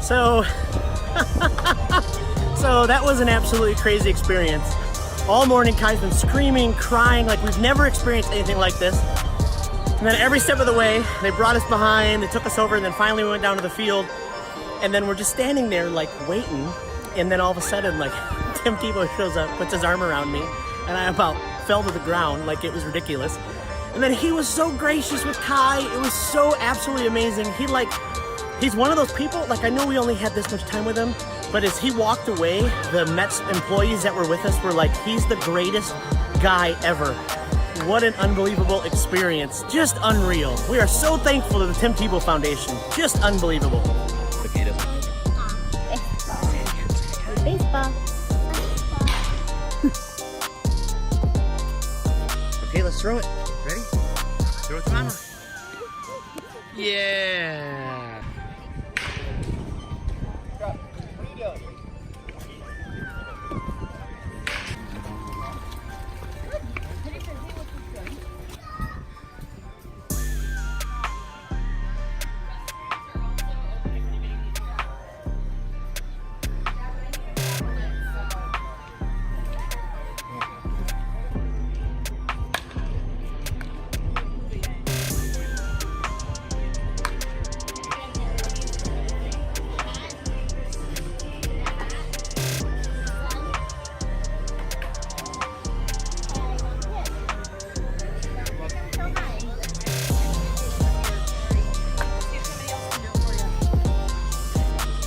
So, so that was an absolutely crazy experience. All morning, Kai's been screaming, crying, like we've never experienced anything like this. And then every step of the way, they brought us behind, they took us over, and then finally we went down to the field. And then we're just standing there, like, waiting. And then all of a sudden, like, Tim Tebow shows up, puts his arm around me, and I about fell to the ground, like it was ridiculous. And then he was so gracious with Kai. It was so absolutely amazing. He's one of those people, like, I know we only had this much time with him, but as he walked away, the Mets employees that were with us were like, he's the greatest guy ever. What an unbelievable experience. Just unreal. We are so thankful to the Tim Tebow Foundation. Just unbelievable. Baseball. Okay, let's throw it. Ready? Throw it to Mama. Yeah. What are you doing?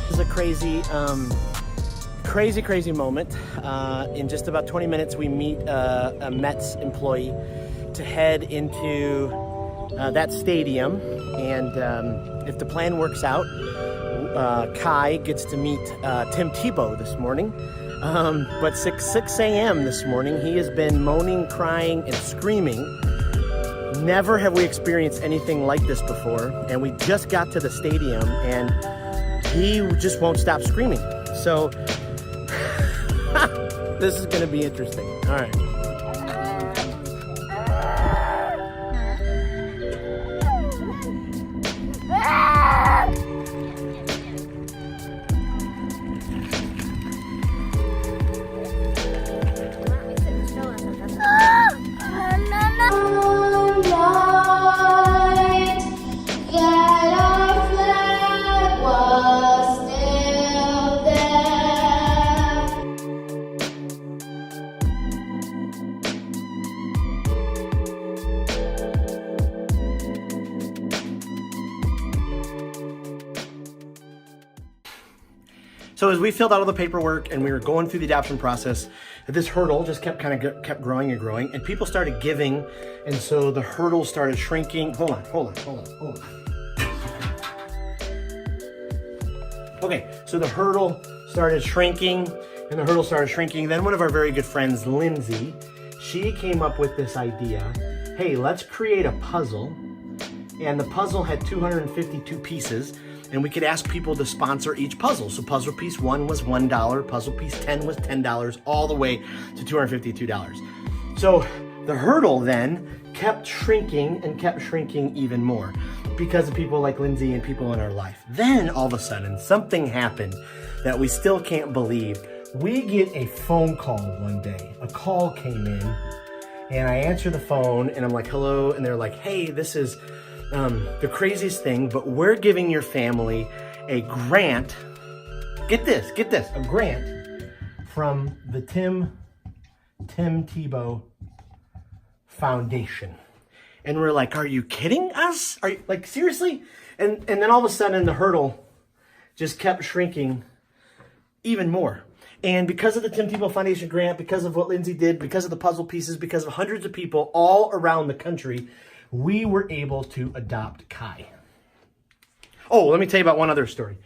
This is a crazy moment. In just about 20 minutes, we meet a Mets employee to head into that stadium. And if the plan works out, Kai gets to meet Tim Tebow this morning. But 6 a.m. this morning, he has been moaning, crying, and screaming. Never have we experienced anything like this before. And we just got to the stadium, and he just won't stop screaming. So this is going to be interesting. All right. So as we filled out all the paperwork and we were going through the adoption process, this hurdle just kept growing and growing, and people started giving, and so the hurdle started shrinking. Hold on. Okay, so the hurdle started shrinking, and the hurdle started shrinking. Then one of our very good friends, Lindsay, she came up with this idea. Hey, let's create a puzzle, and the puzzle had 252 pieces. And we could ask people to sponsor each puzzle. So puzzle piece 1 was $1, puzzle piece 10 was $10, all the way to $252. So the hurdle then kept shrinking and kept shrinking even more because of people like Lindsay and people in our life. Then all of a sudden, something happened that we still can't believe. We get a phone call one day. A call came in, and I answer the phone, and I'm like, hello, and they're like, hey, this is the craziest thing, but we're giving your family a grant. Get this, a grant from the Tim Tebow Foundation. And we're like, are you kidding us? Are you, like, seriously? And then all of a sudden the hurdle just kept shrinking even more. And because of the Tim Tebow Foundation grant, because of what Lindsay did, because of the puzzle pieces, because of hundreds of people all around the country, we were able to adopt Kai. Oh, let me tell you about one other story.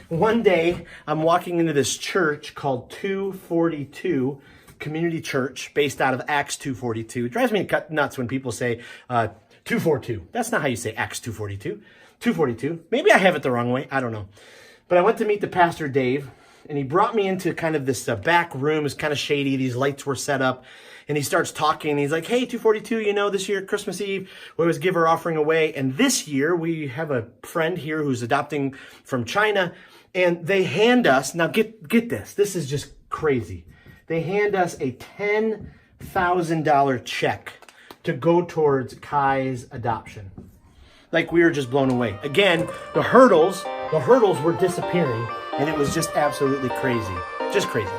One day, I'm walking into this church called 242 Community Church, based out of Acts 242. It drives me nuts when people say 242. That's not how you say Acts 242. 242. Maybe I have it the wrong way. I don't know. But I went to meet the pastor, Dave, and he brought me into kind of this back room. It's kind of shady. These lights were set up. and he starts talking. He's like, hey, 242, you know, this year, Christmas Eve, we always give our offering away. And this year, we have a friend here who's adopting from China, and they hand us, now get this, this is just crazy. They hand us a $10,000 check to go towards Kai's adoption. Like, we were just blown away. Again, the hurdles were disappearing, and it was just absolutely crazy. Just crazy.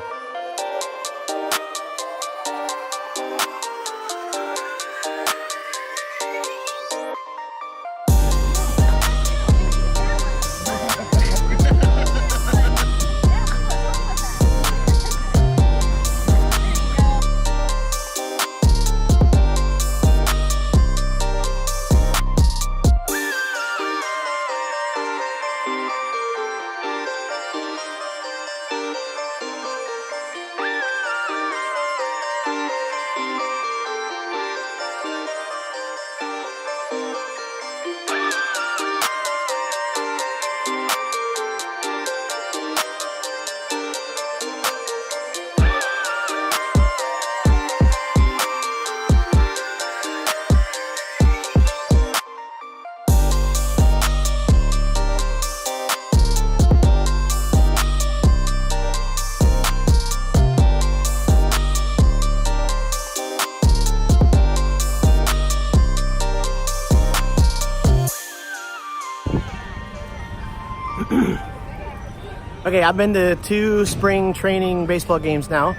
Okay, I've been to 2 spring training baseball games now.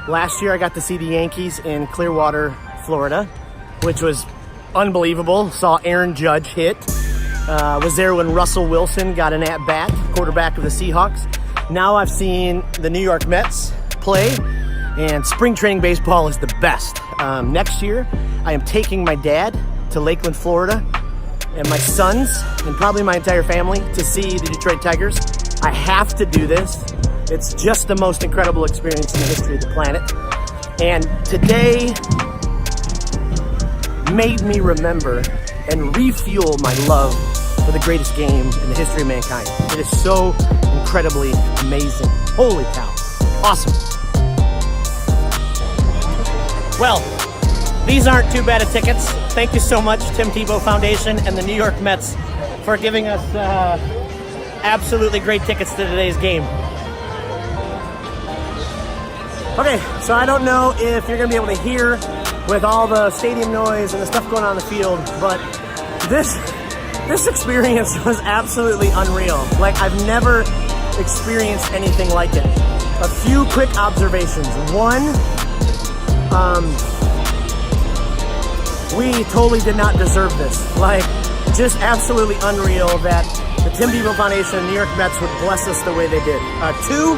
Last year I got to see the Yankees in Clearwater, Florida, which was unbelievable. Saw Aaron Judge hit. Was there when Russell Wilson got an at-bat, quarterback of the Seahawks. Now I've seen the New York Mets play, and spring training baseball is the best. Next year, I am taking my dad to Lakeland, Florida, and my sons, and probably my entire family, to see the Detroit Tigers. I have to do this. It's just the most incredible experience in the history of the planet. And today made me remember and refuel my love for the greatest game in the history of mankind. It is so incredibly amazing. Holy cow. Awesome. Well, these aren't too bad of tickets. Thank you so much, Tim Tebow Foundation and the New York Mets, for giving us absolutely great tickets to today's game. Okay, so I don't know if you're gonna be able to hear with all the stadium noise and the stuff going on in the field, but this experience was absolutely unreal. Like, I've never experienced anything like it. A few quick observations. One, we totally did not deserve this. Like, just absolutely unreal that the Tim Tebow Foundation and New York Mets would bless us the way they did. 2,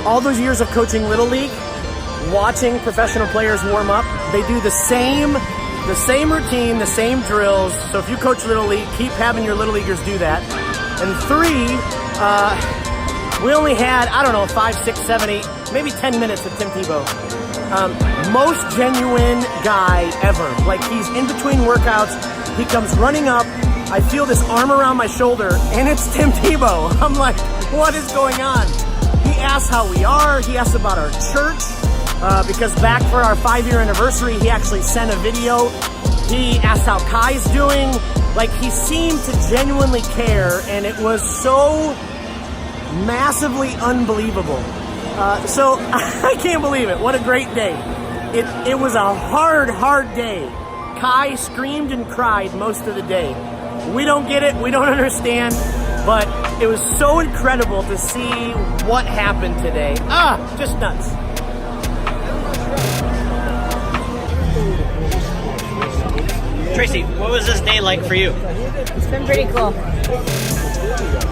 all those years of coaching Little League, watching professional players warm up, they do the same routine, the same drills. So if you coach Little League, keep having your Little Leaguers do that. And 3, we only had, I don't know, 5, 6, 7, 8, maybe 10 minutes with Tim Tebow. Most genuine guy ever. Like, he's in between workouts, he comes running up, I feel this arm around my shoulder, and it's Tim Tebow. I'm like, what is going on? He asks how we are, he asks about our church, because back for our 5-year anniversary, he actually sent a video. He asked how Kai's doing. Like, he seemed to genuinely care, and it was so massively unbelievable. So I can't believe it. What a great day. It was a hard day. Kai screamed and cried most of the day. We don't get it, we don't understand, but it was so incredible to see what happened today. Just nuts. Tracy, what was this day like for you? It's been pretty cool.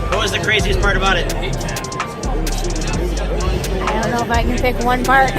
What was the craziest part about it? I don't know if I can pick one part.